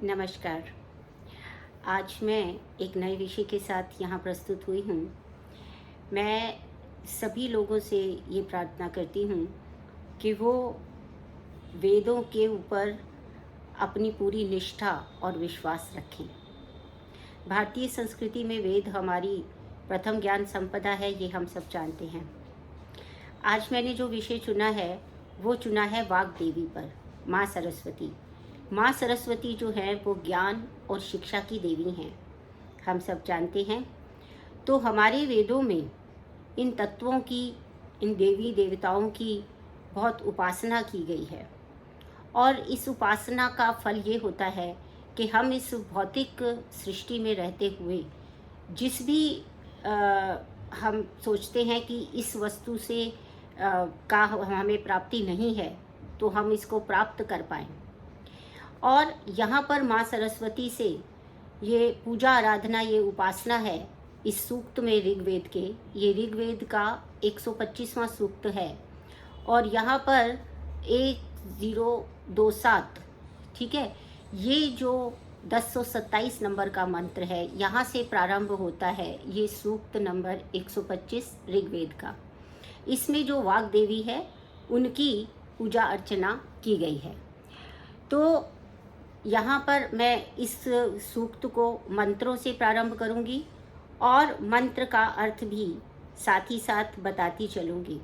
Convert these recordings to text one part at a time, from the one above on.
नमस्कार। आज मैं एक नए विषय के साथ यहाँ प्रस्तुत हुई हूँ। मैं सभी लोगों से ये प्रार्थना करती हूँ कि वो वेदों के ऊपर अपनी पूरी निष्ठा और विश्वास रखें। भारतीय संस्कृति में वेद हमारी प्रथम ज्ञान संपदा है, ये हम सब जानते हैं। आज मैंने जो विषय चुना है वो चुना है वाग देवी पर, माँ सरस्वती। माँ सरस्वती जो है वो ज्ञान और शिक्षा की देवी हैं, हम सब जानते हैं। तो हमारे वेदों में इन तत्वों की, इन देवी देवताओं की बहुत उपासना की गई है और इस उपासना का फल ये होता है कि हम इस भौतिक सृष्टि में रहते हुए जिस भी हम सोचते हैं कि इस वस्तु से का हमें प्राप्ति नहीं है, तो हम इसको प्राप्त कर पाएँ। और यहाँ पर माँ सरस्वती से ये पूजा आराधना, ये उपासना है। इस सूक्त में ऋग्वेद के, ये ऋग्वेद का 125वां सूक्त है और यहाँ पर 1027, ठीक है, ये जो 1027 नंबर का मंत्र है, यहाँ से प्रारंभ होता है ये सूक्त नंबर 125 ऋग्वेद का। इसमें जो वाग देवी है उनकी पूजा अर्चना की गई है। तो यहाँ पर मैं इस सूक्त को मंत्रों से प्रारंभ करूँगी और मंत्र का अर्थ भी साथ ही साथ बताती चलूँगी।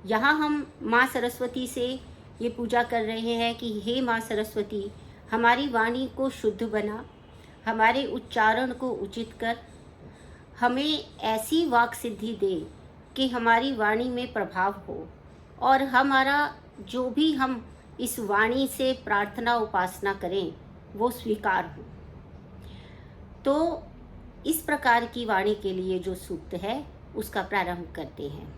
यहाँ हम माँ सरस्वती से ये पूजा कर रहे हैं कि हे माँ सरस्वती, हमारी वाणी को शुद्ध बना, हमारे उच्चारण को उचित कर, हमें ऐसी वाक सिद्धि दे कि हमारी वाणी में प्रभाव हो और हमारा जो भी हम इस वाणी से प्रार्थना उपासना करें वो स्वीकार हो। तो इस प्रकार की वाणी के लिए जो सूक्त है उसका प्रारंभ करते हैं।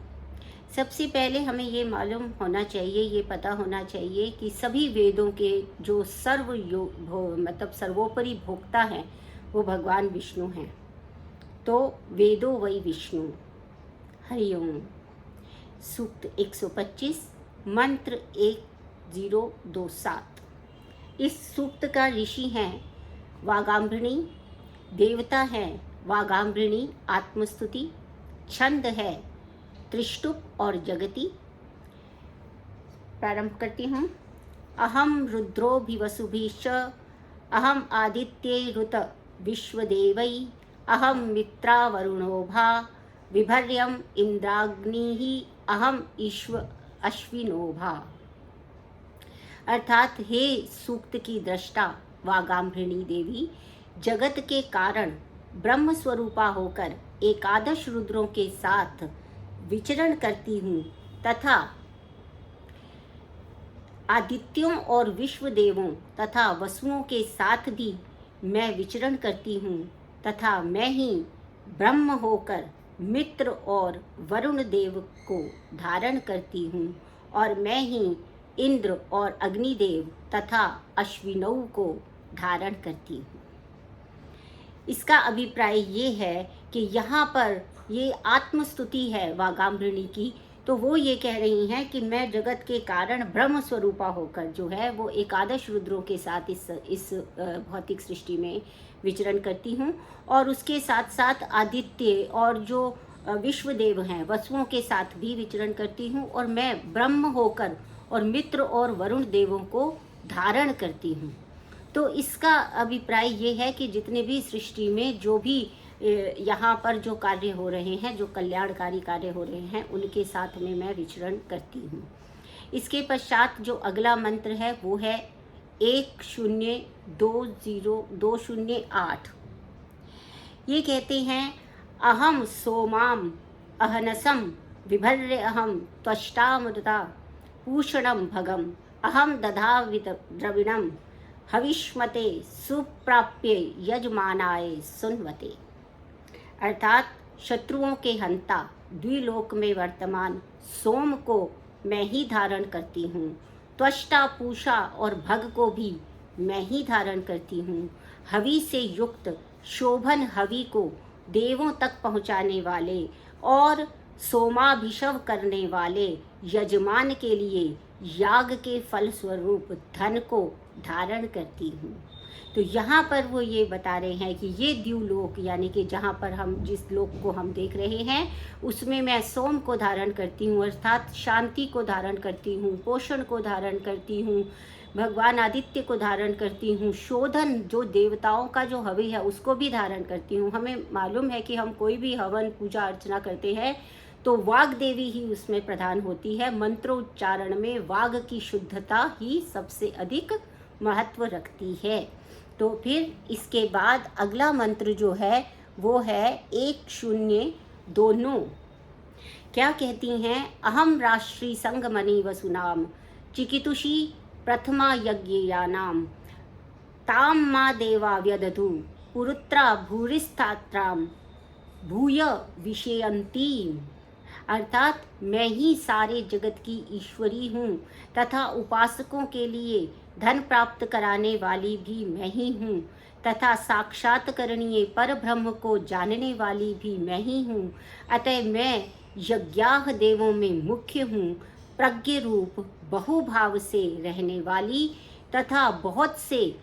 सबसे पहले हमें ये मालूम होना चाहिए, ये पता होना चाहिए कि सभी वेदों के जो मतलब सर्वोपरि भोक्ता हैं वो भगवान विष्णु हैं। तो वेदो वै विष्णु। हरिओम। सूक्त 125, मंत्र 1027। इस सूक्त का ऋषि हैं वागाम्भृणी, देवता हैं वागाम्भृणी आत्मस्तुति, छंद है त्रिष्टुप और जगति। प्रारंभ करती हूँ। अहम रुद्रोभिवसुभिश्च, अहम आदित्ये रुत विश्वदेवै, अहम मित्रा वरुणोभा, विभर्यम इंद्राग्निः, अहम अश्विनोभा। अर्थात हे सूक्त की दृष्टा वागाम्भृणी देवी, जगत के कारण ब्रह्म स्वरूपा होकर एकादश रुद्रों के साथ विचरण करती हूँ तथा आदित्यों और विश्व देवों तथा वसुओं के साथ भी मैं विचरण करती हूँ तथा मैं ही ब्रह्म होकर मित्र और वरुण देव को धारण करती हूँ और मैं ही इंद्र और अग्निदेव तथा अश्विनौ को धारण करती हूँ। इसका अभिप्राय ये है कि यहाँ पर ये आत्मस्तुति है वागाम्भृणी की। तो वो ये कह रही हैं कि मैं जगत के कारण ब्रह्म स्वरूपा होकर जो है वो एकादश रुद्रों के साथ इस भौतिक सृष्टि में विचरण करती हूँ और उसके साथ साथ आदित्य और जो विश्वदेव हैं वसुओं के साथ भी विचरण करती हूँ और मैं ब्रह्म होकर और मित्र और वरुण देवों को धारण करती हूँ। तो इसका अभिप्राय ये है कि जितने भी सृष्टि में जो भी यहाँ पर जो कार्य हो रहे हैं, जो कल्याणकारी कार्य हो रहे हैं, उनके साथ में मैं विचरण करती हूँ। इसके पश्चात जो अगला मंत्र है वो है 102028। ये कहते हैं अहम सोमाम अहनसम विभर्य अहम त्वष्टामृता पूषणम भगम, अहम दधावित द्रविणम हविष्मते सुप्राप्य यजमानाय सुन्वते। अर्थात शत्रुओं के हंता, द्विलोक में वर्तमान सोम को मैं ही धारण करती हूँ, त्वष्टा पूषा और भग को भी मैं ही धारण करती हूँ। हवि से युक्त शोभन हवि को देवों तक पहुँचाने वाले और सोमाभिषव करने वाले यजमान के लिए याग के फल स्वरूप धन को धारण करती हूँ। तो यहाँ पर वो ये बता रहे हैं कि ये द्युलोक यानी कि जहाँ पर हम जिस लोक को हम देख रहे हैं उसमें मैं सोम को धारण करती हूँ, अर्थात शांति को धारण करती हूँ, पोषण को धारण करती हूँ, भगवान आदित्य को धारण करती हूँ, शोधन जो देवताओं का जो हवि है उसको भी धारण करती हूँ। हमें मालूम है कि हम कोई भी हवन पूजा अर्चना करते हैं तो वाग देवी ही उसमें प्रधान होती है। मंत्रोच्चारण में वाग की शुद्धता ही सबसे अधिक महत्व रखती है। तो फिर इसके बाद अगला मंत्र जो है वो है 102। क्या कहती हैं? अहम राष्ट्री संगमणि वसुनाम चिकितुषी प्रथमा यज्ञयानाम ताम मा देवा व्यदधु पुरुत्रा भूरिस्थात्राम भूय विषयंती। अर्थात मैं ही सारे जगत की ईश्वरी हूँ तथा उपासकों के लिए धन प्राप्त कराने वाली भी मैं ही हूँ तथा साक्षात करणीय पर ब्रह्म को जानने वाली भी मैं ही हूँ। अतः मैं यज्ञाह देवों में मुख्य हूँ, प्रज्ञ रूप बहुभाव से रहने वाली तथा बहुत से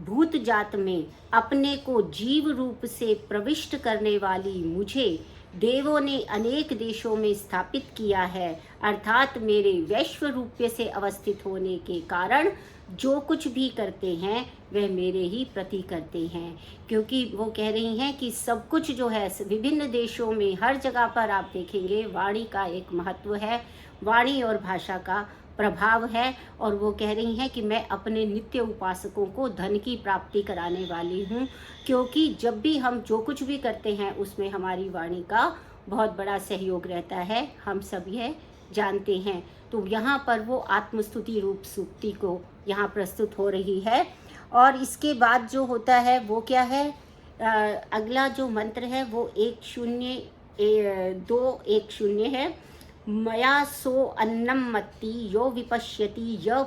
भूत जात में अपने को जीव रूप से प्रविष्ट करने वाली मुझे देवों ने अनेक देशों में स्थापित किया है। अर्थात मेरे वैश्व रूप से अवस्थित होने के कारण जो कुछ भी करते हैं वह मेरे ही प्रति करते हैं। क्योंकि वो कह रही हैं कि सब कुछ जो है विभिन्न देशों में हर जगह पर आप देखेंगे वाणी का एक महत्व है, वाणी और भाषा का प्रभाव है। और वो कह रही हैं कि मैं अपने नित्य उपासकों को धन की प्राप्ति कराने वाली हूँ, क्योंकि जब भी हम जो कुछ भी करते हैं उसमें हमारी वाणी का बहुत बड़ा सहयोग रहता है, हम सब यह जानते हैं। तो यहाँ पर वो आत्मस्तुति रूप सूक्ति को यहाँ प्रस्तुत हो रही है। और इसके बाद जो होता है वो क्या है? अगला जो मंत्र है वो 10210 है। मया सो अन्नम मत्ति यो विपश्यति य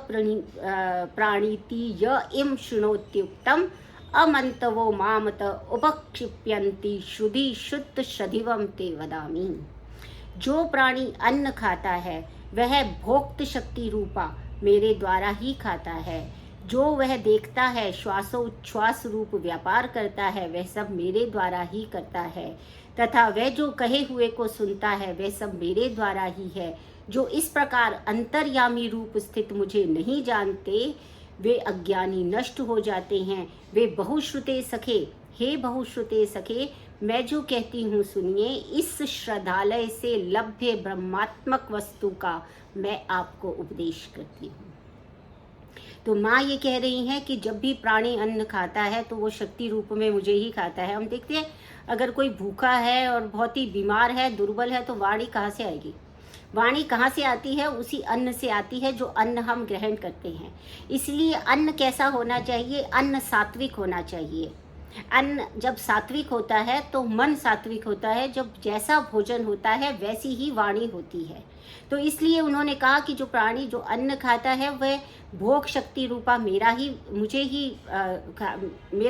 प्राणीति य इम शृणोत्युक्तम अमंतवो मामत उपक्षिप्यन्ति श्रुधि शुद्ध शधिवम ते वदामि। जो प्राणी अन्न खाता है वह भोक्त शक्ति रूपा मेरे द्वारा ही खाता है। जो वह देखता है, श्वासोच्छ्वास रूप व्यापार करता है, वह सब मेरे द्वारा ही करता है। तथा वह जो कहे हुए को सुनता है वह सब मेरे द्वारा ही है। जो इस प्रकार अंतर्यामी रूप स्थित मुझे नहीं जानते वे अज्ञानी नष्ट हो जाते हैं। वे बहुश्रुते सखे, हे बहुश्रुते सखे, मैं जो कहती हूँ सुनिए। इस श्रद्धालय से लभ्य ब्रह्मात्मक वस्तु का मैं आपको उपदेश करती हूँ। तो माँ ये कह रही हैं कि जब भी प्राणी अन्न खाता है तो वो शक्ति रूप में मुझे ही खाता है। हम देखते हैं अगर कोई भूखा है और बहुत ही बीमार है, दुर्बल है, तो वाणी कहाँ से आएगी? वाणी कहाँ से आती है? उसी अन्न से आती है जो अन्न हम ग्रहण करते हैं। इसलिए अन्न कैसा होना चाहिए? अन्न सात्विक होना चाहिए। अन्न जब सात्विक होता है तो मन सात्विक होता है। जब जैसा भोजन होता है वैसी ही वाणी होती है। तो इसलिए उन्होंने कहा कि जो प्राणी जो अन्न खाता है वह भोग शक्ति रूपा मेरा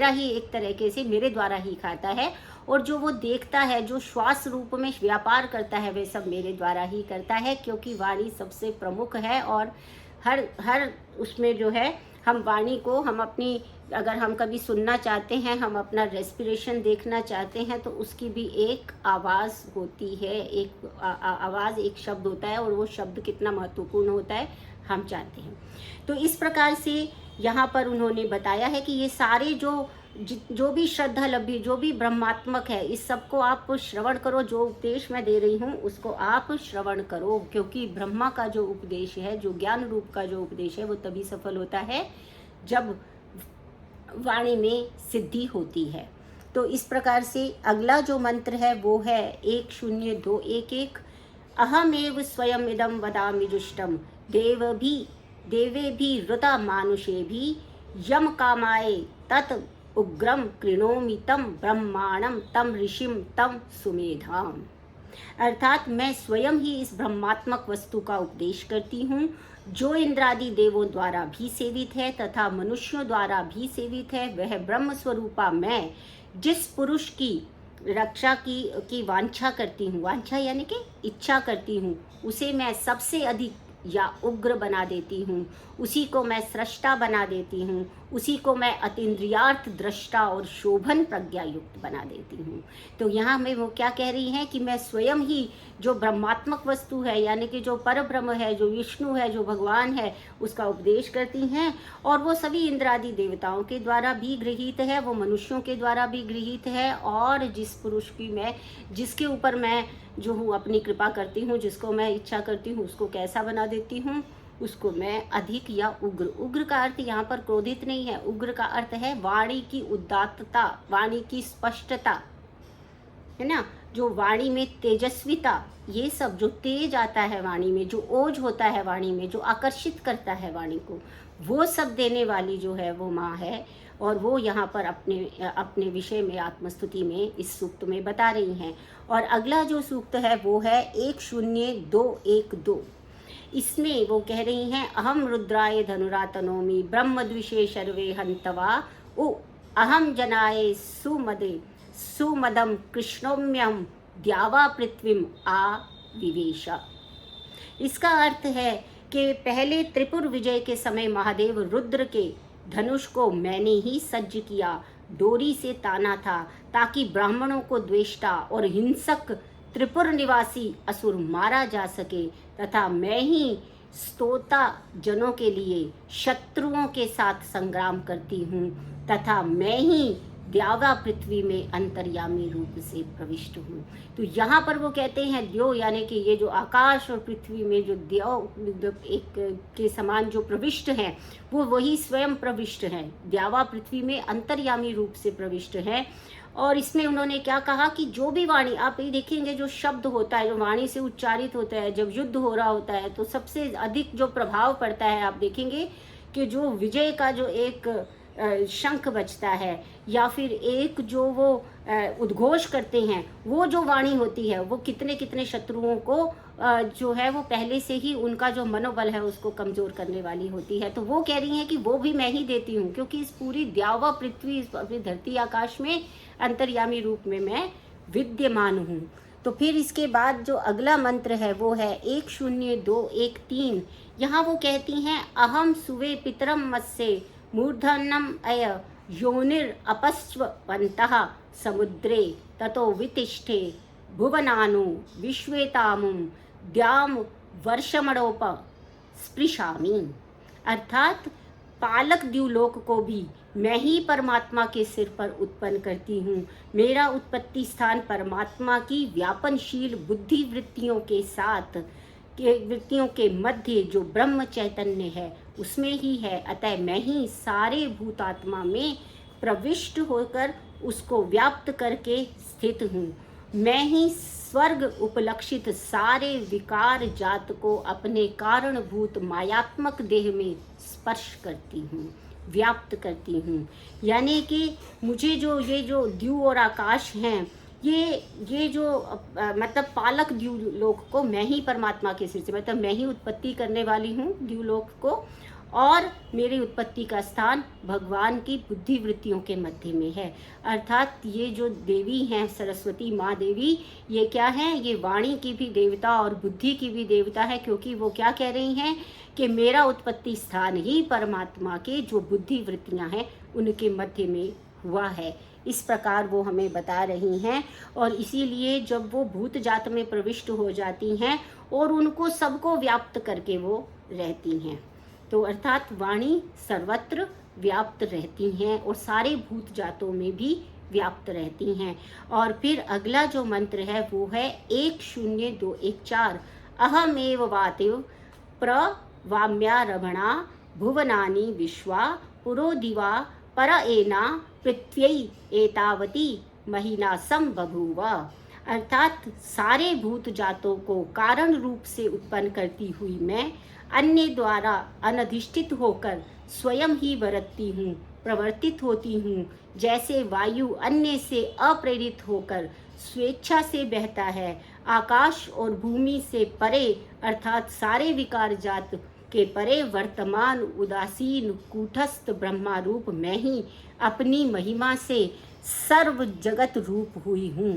ही एक तरीके से मेरे द्वारा ही खाता है। और जो वो देखता है, जो श्वास रूप में व्यापार करता है, वह सब मेरे द्वारा ही करता है। क्योंकि वाणी सबसे प्रमुख है और हर उसमें जो है हम वाणी को हम अपनी, अगर हम कभी सुनना चाहते हैं, हम अपना रेस्पिरेशन देखना चाहते हैं तो उसकी भी एक आवाज़ होती है, एक आवाज़, एक शब्द होता है। और वो शब्द कितना महत्वपूर्ण होता है हम जानते हैं। तो इस प्रकार से यहाँ पर उन्होंने बताया है कि ये सारे जो भी श्रद्धा लभ्य, जो भी ब्रह्मात्मक है, इस सब को आप श्रवण करो। जो उपदेश मैं दे रही हूँ उसको आप श्रवण करो। क्योंकि ब्रह्मा का जो उपदेश है, जो ज्ञान रूप का जो उपदेश है, वो तभी सफल होता है जब वाणी में सिद्धि होती है। तो इस प्रकार से अगला जो मंत्र है वो है 10211। अहमेव स्वयं इदं वदामि जुष्टम देवे भी ऋता मानुषे भी यम कामाय तत् उग्रम कृणोमि तम ब्रह्माणम तम ऋषिम तम सुमेधाम। अर्थात मैं स्वयं ही इस ब्रह्मात्मक वस्तु का उपदेश करती हूँ जो इंद्रादि देवों द्वारा भी सेवित है तथा मनुष्यों द्वारा भी सेवित है। वह ब्रह्म स्वरूपा मैं जिस पुरुष की रक्षा की वांछा करती हूँ, वांछा यानी कि इच्छा करती हूँ, उसे मैं सबसे अधिक या उग्र बना देती हूँ। उसी को मैं सृष्टा बना देती हूँ उसी को मैं अतीन्द्रियार्थ दृष्टा और शोभन प्रज्ञा युक्त बना देती हूँ। तो यहाँ में वो क्या कह रही हैं कि मैं स्वयं ही जो ब्रह्मात्मक वस्तु है, यानी कि जो परब्रह्म है, जो विष्णु है, जो भगवान है, उसका उपदेश करती हैं। और वो सभी इंद्रादि देवताओं के द्वारा भी गृहीत है, वो मनुष्यों के द्वारा भी गृहीत है। और जिस पुरुष की मैं, जिसके ऊपर मैं जो हूँ अपनी कृपा करती हूँ, जिसको मैं इच्छा करती हूँ, उसको कैसा बना देती हूँ, उसको मैं अधिक या उग्र। उग्र का अर्थ यहाँ पर क्रोधित नहीं है, उग्र का अर्थ है वाणी की उदात्तता, वाणी की स्पष्टता, है ना, जो वाणी में तेजस्विता, ये सब जो तेज आता है वाणी में, जो ओज होता है वाणी में, जो आकर्षित करता है वाणी को, वो सब देने वाली जो है वो माँ है। और वो यहाँ पर अपने विषय में आत्मस्तुति में इस सूक्त में बता रही हैं। और अगला जो सूक्त है वो है 10212। इसमें वो कह रही हैं अहम रुद्राय धनुरातनोमि ब्रह्म द्विषे शर्वे हंतवा उ अहम जनाय सुमदम कृष्णोम्यम द्यावा पृथ्वीम आ विवेश। इसका अर्थ है कि पहले त्रिपुर विजय के समय महादेव रुद्र के धनुष को मैंने ही सज्ज किया, डोरी से ताना था ताकि ब्राह्मणों को द्वेष्टा और हिंसक त्रिपुर निवासी असुर मारा जा सके, तथा मैं ही स्तोता जनों के लिए शत्रुओं के साथ संग्राम करती हूँ, तथा मैं ही द्यावा पृथ्वी में अंतर्यामी रूप से प्रविष्ट हूँ। तो यहाँ पर वो कहते हैं द्यो, यानी कि ये जो आकाश और पृथ्वी में जो द्यो एक के समान जो प्रविष्ट हैं, वो वही स्वयं प्रविष्ट हैं, द्यावा पृथ्वी में अंतर्यामी रूप से प्रविष्ट हैं। और इसमें उन्होंने क्या कहा कि जो भी वाणी, आप ये देखेंगे जो शब्द होता है, जो वाणी से उच्चारित होता है, जब युद्ध हो रहा होता है तो सबसे अधिक जो प्रभाव पड़ता है, आप देखेंगे कि जो विजय का जो एक शंख बजता है या फिर एक जो वो उद्घोष करते हैं, वो जो वाणी होती है वो कितने कितने शत्रुओं को जो है वो पहले से ही उनका जो मनोबल है उसको कमजोर करने वाली होती है। तो वो कह रही हैं कि वो भी मैं ही देती हूँ, क्योंकि इस पूरी द्यावा पृथ्वी, इस पूरी धरती आकाश में अंतर्यामी रूप में मैं विद्यमान हूँ। तो फिर इसके बाद जो अगला मंत्र है वो है 10213। यहाँ वो कहती हैं अहम सुवे पितरम मत्स्य मूर्धन्यम अय योनिर अपस्वन्तः समुद्रे ततो वितिष्ठे भुवनानु विश्वेतामुं द्याम वर्षमणोप स्पृशामि। अर्थात पालक द्युलोक को भी मैं ही परमात्मा के सिर पर उत्पन्न करती हूँ। मेरा उत्पत्ति स्थान परमात्मा की व्यापनशील बुद्धि वृत्तियों के साथ वृत्तियों के मध्य जो ब्रह्म चैतन्य है उसमें ही है। अतः मैं ही सारे भूतात्मा में प्रविष्ट होकर उसको व्याप्त करके स्थित हूँ। मैं ही स्वर्ग उपलक्षित सारे विकार जात को अपने कारणभूत मायात्मक देह में स्पर्श करती हूँ, व्याप्त करती हूँ। यानी कि मुझे जो ये जो द्यू और आकाश हैं, ये जो मतलब पालक द्यूलोक को मैं ही परमात्मा के सिर से, मतलब मैं ही उत्पत्ति करने वाली हूँ द्यूलोक को, और मेरी उत्पत्ति का स्थान भगवान की बुद्धि वृत्तियों के मध्य में है। अर्थात ये जो देवी हैं सरस्वती माँ देवी, ये क्या है, ये वाणी की भी देवता और बुद्धि की भी देवता है, क्योंकि वो क्या कह रही हैं कि मेरा उत्पत्ति स्थान ही परमात्मा के जो बुद्धि वृत्तियाँ हैं उनके मध्य में हुआ है। इस प्रकार वो हमें बता रही हैं। और इसीलिए जब वो भूत जात में प्रविष्ट हो जाती हैं और उनको सबको व्याप्त करके वो रहती हैं, तो अर्थात वाणी सर्वत्र व्याप्त रहती हैं और सारे भूत जातों में भी व्याप्त रहती हैं। और फिर अगला जो मंत्र है वो है 10214। अहमेव वातिव प्रवाम्यारभणा भुवनानि विश्वा पुरो दिवा पर एना पृथ्वी एतावती महीना सम बभूव। अर्थात सारे भूत जातों को कारण रूप से उत्पन्न करती हुई मैं अन्य द्वारा अनधिष्ठित होकर स्वयं ही बरतती हूँ, प्रवर्तित होती हूँ। जैसे वायु अन्य से अप्रेरित होकर स्वेच्छा से बहता है, आकाश और भूमि से परे अर्थात सारे विकार जात के परे वर्तमान उदासीन कूटस्थ ब्रह्मा रूप मैं ही अपनी महिमा से सर्व जगत रूप हुई हूँ।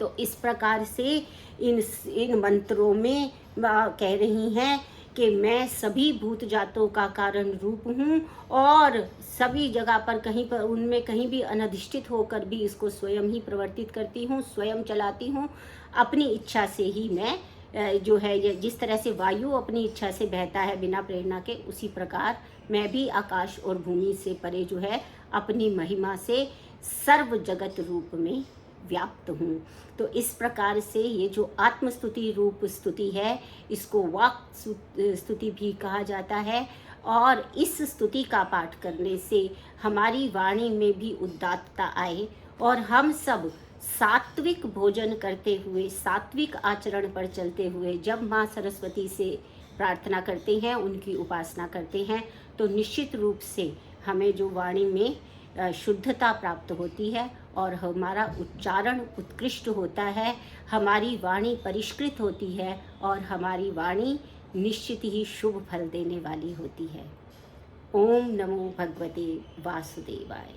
तो इस प्रकार से इन मंत्रों में कह रही हैं कि मैं सभी भूत जातों का कारण रूप हूँ और सभी जगह पर कहीं पर उनमें कहीं भी अनधिष्ठित होकर भी इसको स्वयं ही प्रवर्तित करती हूँ, स्वयं चलाती हूँ। अपनी इच्छा से ही मैं जो है ये जिस तरह से वायु अपनी इच्छा से बहता है बिना प्रेरणा के, उसी प्रकार मैं भी आकाश और भूमि से परे जो है अपनी महिमा से सर्व जगत रूप में व्याप्त हूँ। तो इस प्रकार से ये जो आत्मस्तुति रूप स्तुति है, इसको वाक स्तुति भी कहा जाता है। और इस स्तुति का पाठ करने से हमारी वाणी में भी उदात्तता आए और हम सब सात्विक भोजन करते हुए, सात्विक आचरण पर चलते हुए जब माँ सरस्वती से प्रार्थना करते हैं, उनकी उपासना करते हैं, तो निश्चित रूप से हमें जो वाणी में शुद्धता प्राप्त होती है और हमारा उच्चारण उत्कृष्ट होता है, हमारी वाणी परिष्कृत होती है और हमारी वाणी निश्चित ही शुभ फल देने वाली होती है। ओम नमो भगवते वासुदेवाय।